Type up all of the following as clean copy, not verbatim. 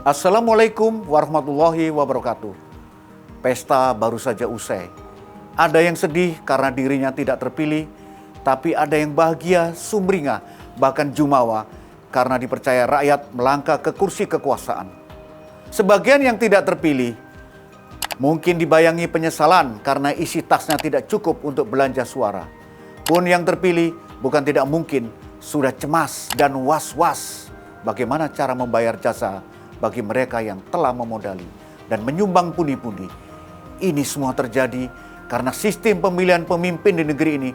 Assalamualaikum warahmatullahi wabarakatuh. Pesta baru saja usai. Ada yang sedih karena dirinya tidak terpilih, tapi ada yang bahagia, sumringah, bahkan jumawa karena dipercaya rakyat melangkah ke kursi kekuasaan. Sebagian yang tidak terpilih mungkin dibayangi penyesalan karena isi tasnya tidak cukup untuk belanja suara. Pun yang terpilih bukan tidak mungkin sudah cemas dan was-was bagaimana cara membayar jasa bagi mereka yang telah memodali dan menyumbang pundi-pundi. Ini semua terjadi karena sistem pemilihan pemimpin di negeri ini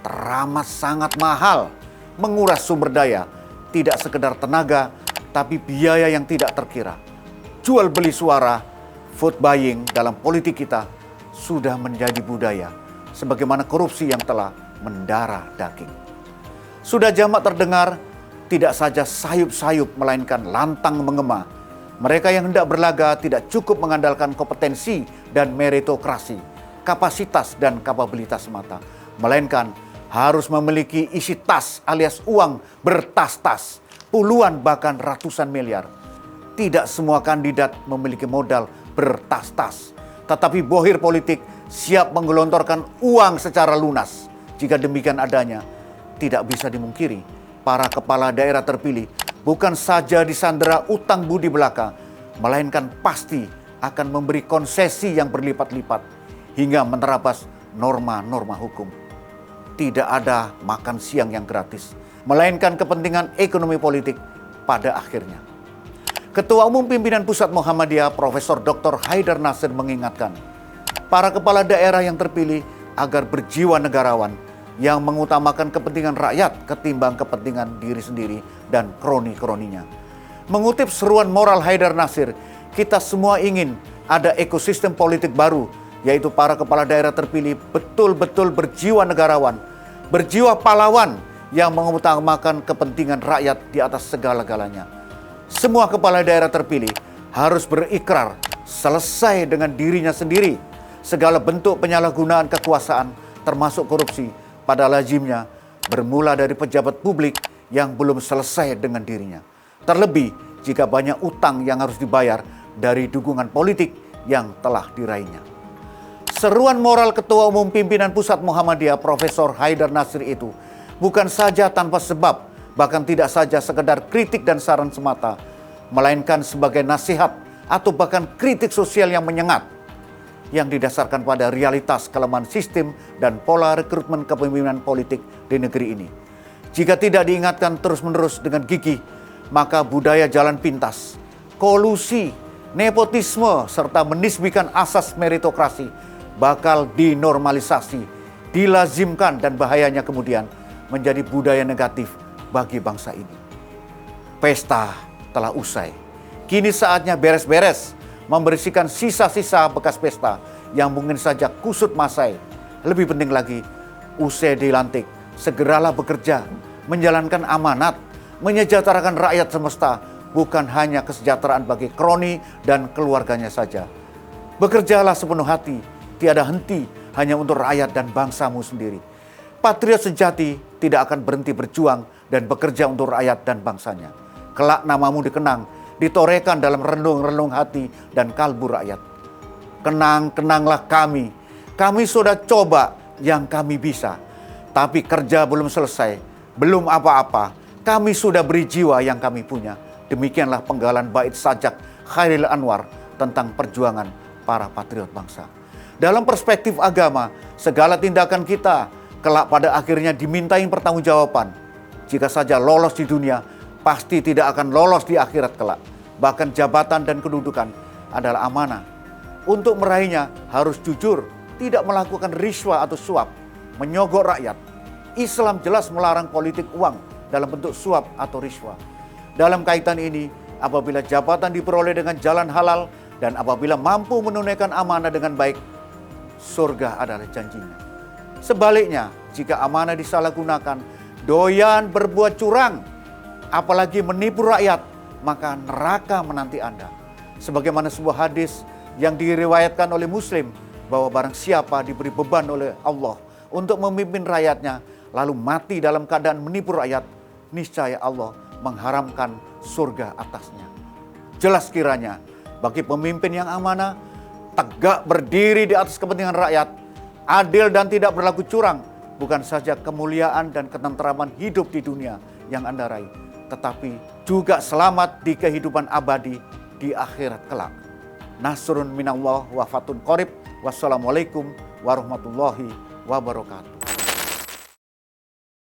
teramat sangat mahal, menguras sumber daya, tidak sekedar tenaga, tapi biaya yang tidak terkira. Jual beli suara, vote buying dalam politik kita sudah menjadi budaya, sebagaimana korupsi yang telah mendarah daging. Sudah jamak terdengar, tidak saja sayup-sayup melainkan lantang mengema. Mereka yang hendak berlaga tidak cukup mengandalkan kompetensi dan meritokrasi, kapasitas dan kapabilitas semata, melainkan harus memiliki isi tas alias uang bertas-tas, puluhan bahkan ratusan miliar. Tidak semua kandidat memiliki modal bertas-tas, tetapi bohir politik siap menggelontorkan uang secara lunas. Jika demikian adanya, tidak bisa dimungkiri para kepala daerah terpilih bukan saja disandera utang budi belaka, melainkan pasti akan memberi konsesi yang berlipat-lipat hingga menerabas norma-norma hukum. Tidak ada makan siang yang gratis, melainkan kepentingan ekonomi politik pada akhirnya. Ketua Umum Pimpinan Pusat Muhammadiyah Profesor Dr. Haidar Nasir mengingatkan para kepala daerah yang terpilih agar berjiwa negarawan yang mengutamakan kepentingan rakyat ketimbang kepentingan diri sendiri dan kroni-kroninya. Mengutip seruan moral Haidar Nasir, kita semua ingin ada ekosistem politik baru, yaitu para kepala daerah terpilih betul-betul berjiwa negarawan, berjiwa pahlawan yang mengutamakan kepentingan rakyat di atas segala-galanya. Semua kepala daerah terpilih harus berikrar selesai dengan dirinya sendiri segala bentuk penyalahgunaan kekuasaan termasuk korupsi pada lazimnya bermula dari pejabat publik yang belum selesai dengan dirinya. Terlebih jika banyak utang yang harus dibayar dari dukungan politik yang telah diraihnya. Seruan moral Ketua Umum Pimpinan Pusat Muhammadiyah Profesor Haidar Nasir itu bukan saja tanpa sebab, bahkan tidak saja sekedar kritik dan saran semata, melainkan sebagai nasihat atau bahkan kritik sosial yang menyengat, yang didasarkan pada realitas kelemahan sistem dan pola rekrutmen kepemimpinan politik di negeri ini. Jika tidak diingatkan terus-menerus dengan gigih, maka budaya jalan pintas, kolusi, nepotisme, serta menisbikan asas meritokrasi bakal dinormalisasi, dilazimkan, dan bahayanya kemudian menjadi budaya negatif bagi bangsa ini. Pesta telah usai. Kini saatnya beres-beres, membersihkan sisa-sisa bekas pesta yang mungkin saja kusut masai. Lebih penting lagi, usai dilantik, segeralah bekerja, menjalankan amanat, menyejahterakan rakyat semesta, bukan hanya kesejahteraan bagi kroni dan keluarganya saja. Bekerjalah sepenuh hati, tiada henti, hanya untuk rakyat dan bangsamu sendiri. Patriot sejati tidak akan berhenti berjuang dan bekerja untuk rakyat dan bangsanya. Kelak namamu dikenang, ditorekan dalam renung-renung hati dan kalbu rakyat. Kenang-kenanglah kami. Kami sudah coba yang kami bisa. Tapi kerja belum selesai, belum apa-apa. Kami sudah beri jiwa yang kami punya. Demikianlah penggalan bait sajak Khairil Anwar tentang perjuangan para patriot bangsa. Dalam perspektif agama, segala tindakan kita kelak pada akhirnya dimintai pertanggungjawaban. Jika saja lolos di dunia, pasti tidak akan lolos di akhirat kelak. Bahkan jabatan dan kedudukan adalah amanah. Untuk meraihnya harus jujur, tidak melakukan riswa atau suap, menyogok rakyat. Islam jelas melarang politik uang dalam bentuk suap atau riswa. Dalam kaitan ini, apabila jabatan diperoleh dengan jalan halal dan apabila mampu menunaikan amanah dengan baik, surga adalah janjinya. Sebaliknya, jika amanah disalahgunakan, doyan berbuat curang, apalagi menipu rakyat, maka neraka menanti Anda. Sebagaimana sebuah hadis yang diriwayatkan oleh Muslim, bahwa barang siapa diberi beban oleh Allah untuk memimpin rakyatnya, lalu mati dalam keadaan menipu rakyat, niscaya Allah mengharamkan surga atasnya. Jelas kiranya bagi pemimpin yang amanah, tegak berdiri di atas kepentingan rakyat, adil dan tidak berlaku curang, bukan saja kemuliaan dan ketentraman hidup di dunia yang Anda raih, tetapi juga selamat di kehidupan abadi di akhirat kelak. Nasrun minallah wa fatun qorib. Wassalamualaikum warahmatullahi wabarakatuh.